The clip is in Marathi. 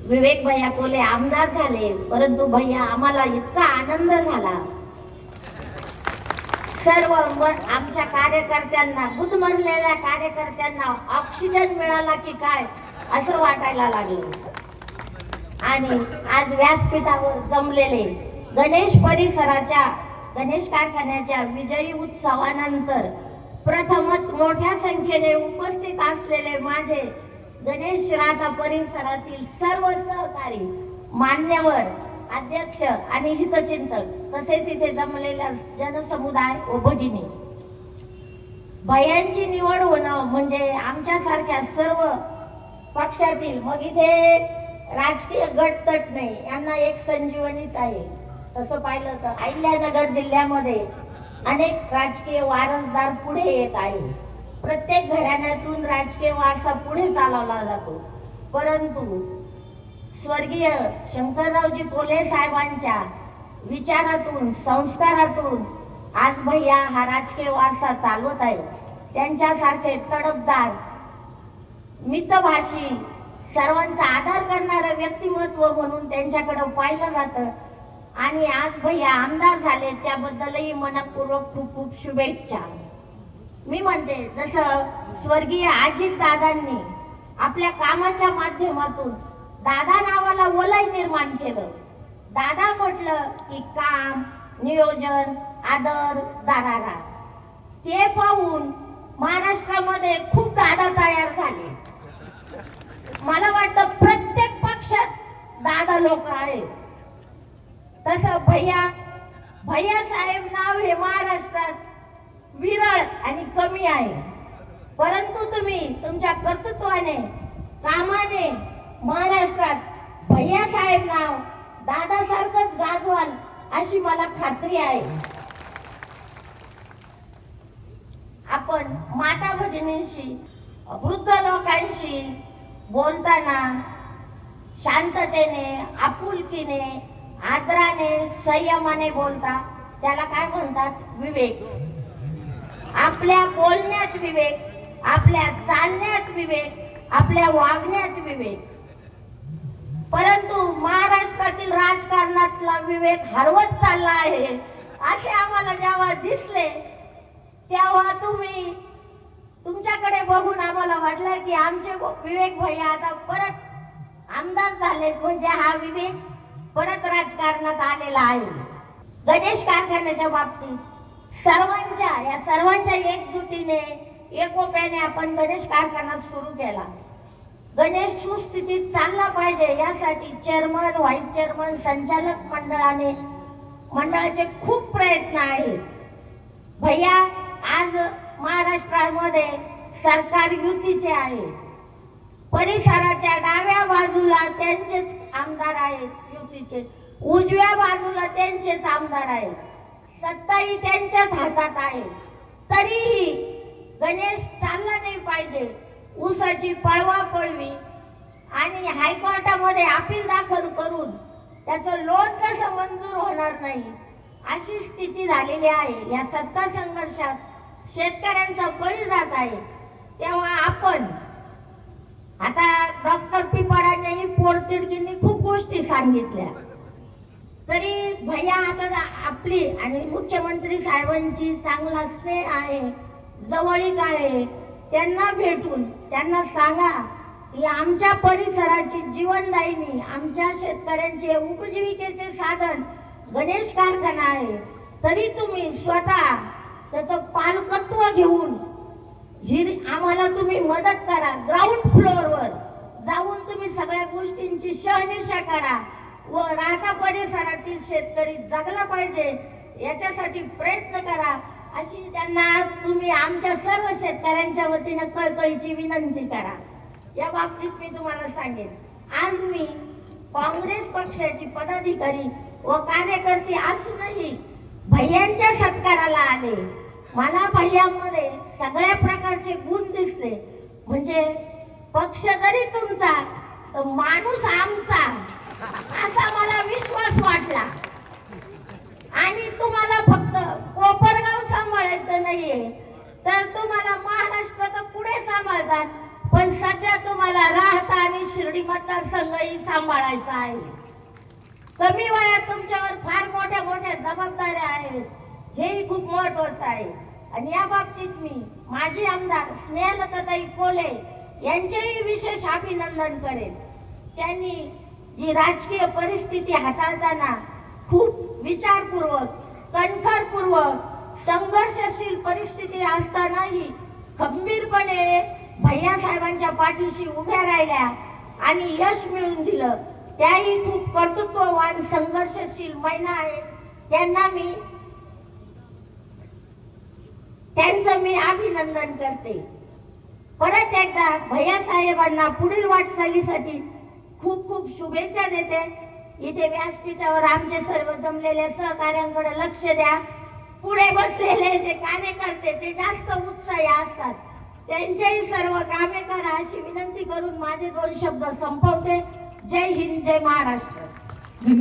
विवेक भैया कोले आमदार झाले, परंतु भैया आम्हाला इतका आनंद झाला, सर्व आमच्या कार्यकर्त्यांना, गुदमरलेल्या कार्यकर्त्यांना ऑक्सिजन मिळाला की काय असं वाटायला लागलं। आणि आज व्यासपीठावर जमलेले गणेश परिसराच्या, गणेश कारखान्याच्या विजयी उत्सवानंतर प्रथमच मोठ्या संख्येने उपस्थित असलेले माझे गणेश राधा परिसरातील सर्व सहकारी, मान्यवर, अध्यक्ष आणि हितचिंतक, तसेच इथे जमलेला जनसमुदाय व भगिनी, भैयांची निवड होणं म्हणजे आमच्यासारख्या सर्व पक्षातील, मग इथे राजकीय गटतट नाही, यांना एक संजीवनीच आहे। तसं पाहिलं तर अहिल्यानगर जिल्ह्यामध्ये अनेक राजकीय वारसदार पुढे येत आहे। प्रत्येक घराण्यातून राजकीय वारसा पुढे चालवला जातो, परंतु स्वर्गीय शंकररावजी कोल्हे साहेबांच्या विचारातून, संस्कारातून आज भैया हा राजकीय वारसा चालवत आहे। त्यांच्यासारखे तडफदार, मितभाषी, सर्वांचा आदर करणारं व्यक्तिमत्व म्हणून त्यांच्याकडे पाहिलं जातं। आणि आज भैया आमदार झाले, त्याबद्दलही मनपूर्वक खूप खूप शुभेच्छा। मी म्हणते, जसं स्वर्गीय अजित दादांनी आपल्या कामाच्या माध्यमातून दादा नावाला वलय निर्माण केलं। दादा म्हटलं की काम, नियोजन, आदर, दरारा, ते पाहून महाराष्ट्रामध्ये खूप दादा तयार झाले। मला वाटतं प्रत्येक पक्षात दादा लोक आहेत। तसं भैया साहेब नाव हे महाराष्ट्रात विरळ आणि कमी आहे, परंतु तुम्ही तुमच्या कर्तृत्वाने, कामाने महाराष्ट्रात भैया साहेब नाव दादासारखंच गाजवाल अशी मला खात्री आहे। आपण माता भगिनींशी, वृद्ध लोकांशी बोलताना शांततेने, आपुलकीने, आदराने, संयमाने बोलता, त्याला काय म्हणतात? विवेक। आपल्या बोलण्यात विवेक, आपल्या चालण्यात विवेक, आपल्या वागण्यात विवेक। परंतु महाराष्ट्रातील राजकारणातला विवेक हरवत चालला आहे असे आम्हाला जेव्हा दिसले, तेव्हा तुमच्याकडे बघून आम्हाला वाटलं की आमचे विवेक भैया आता परत आमदार झालेत, म्हणजे हा विवेक परत राजकारणात आलेला आहे। गणेश कारखान्याच्या बाबतीत या सर्वांच्या एकजुटीने, एकोप्याने आपण गणेश कारखाना सुरू केला। गणेश सुस्थितीत चालला पाहिजे यासाठी चेअरमन, व्हाईस चेअरमन, संचालक मंडळाचे खूप प्रयत्न आहेत। भैया आज महाराष्ट्रामध्ये सरकार युतीचे आहे। परिसराच्या डाव्या बाजूला त्यांचेच आमदार आहेत युतीचे, उजव्या बाजूला त्यांचेच आमदार आहेत, सत्ताही त्यांच्याच हातात आहे। तरीही गणेश चालला नाही पाहिजे, ऊसाची पळवापळवी आणि हायकोर्टामध्ये अपील दाखल करून त्याचं लोन कसं मंजूर होणार नाही अशी स्थिती झालेली आहे। या सत्ता संघर्षात शेतकऱ्यांचा बळी जात आहे। तेव्हा आपण आता डॉक्टर पिपाडांनी पोटतिडकींनी खूप गोष्टी सांगितल्या, तरी भैया आता आपली आणि मुख्यमंत्री साहेबांची चांगला स्नेह आहे, जवळीक आहे, त्यांना भेटून त्यांना सांगा की आमच्या परिसराची जीवनदायिनी, आमच्या शेतकऱ्यांचे उपजीविकेचे साधन गणेश कारखाना आहे। तरी तुम्ही स्वतः त्याचं पालकत्व घेऊन आम्हाला तुम्ही मदत करा, ग्राउंड फ्लोअरवर जाऊन तुम्ही सगळ्या गोष्टींची शहानिशा करा व राधा परिसरातील शेतकरी जगला पाहिजे याच्यासाठी प्रयत्न करा, अशी त्यांना तुम्ही आमच्या सर्व शेतकऱ्यांच्या वतीने कळकळीची विनंती करा। या बाबतीत मी तुम्हाला सांगेन, आज मी काँग्रेस पक्षाची पदाधिकारी व कार्यकर्ते असूनही भैयांच्या सत्काराला आले। मला भैयांमध्ये सगळ्या प्रकारचे गुण दिसले, म्हणजे पक्ष जरी तुमचा तर माणूस आमचा असा मला विश्वास वाटला। आणि तुम्हाला फक्त कोपरगाव सांभाळायचं नाहीये, तर तुम्हाला महाराष्ट्र तर पुढे सांभाळतात, पण सध्या तुम्हाला राहता आणि शिर्डी मतदारसंघही सांभाळायचा आहे. कमी वयात तुमच्यावर फार मोठ्या मोठ्या जबाबदाऱ्या आहेत, हेही खूप महत्वाचं आहे. आणि या बाबतीत मी माजी आमदार स्नेहलताताई कोले यांचेही विशेष अभिनंदन करेन. त्यांनी जी राजकीय परिस्थिती हाताळताना खूप विचारपूर्वक, कणखरपूर्वक, संघर्षशील परिस्थिती असतानाही खंबीरपणे भैया साहेबांच्या पाठीशी उभ्या राहिल्या आणि यश मिळवून दिलं. त्याही खूप कर्तृत्ववान संघर्षशील महिला आहेत. त्यांचं मी अभिनंदन करते. परत एकदा भैया साहेबांना पुढील वाटचालीसाठी खूप खूप शुभेच्छा देते. इथे व्यासपीठावर आमचे सर्व जमलेल्या सहकार्यांकडे लक्ष द्या. पुढे बसलेले जे कार्यकर्ते ते जास्त उत्साही असतात, त्यांच्याही सर्व कामे करा अशी विनंती करून माझे 2 शब्द संपवते. जय हिंद, जय महाराष्ट्र.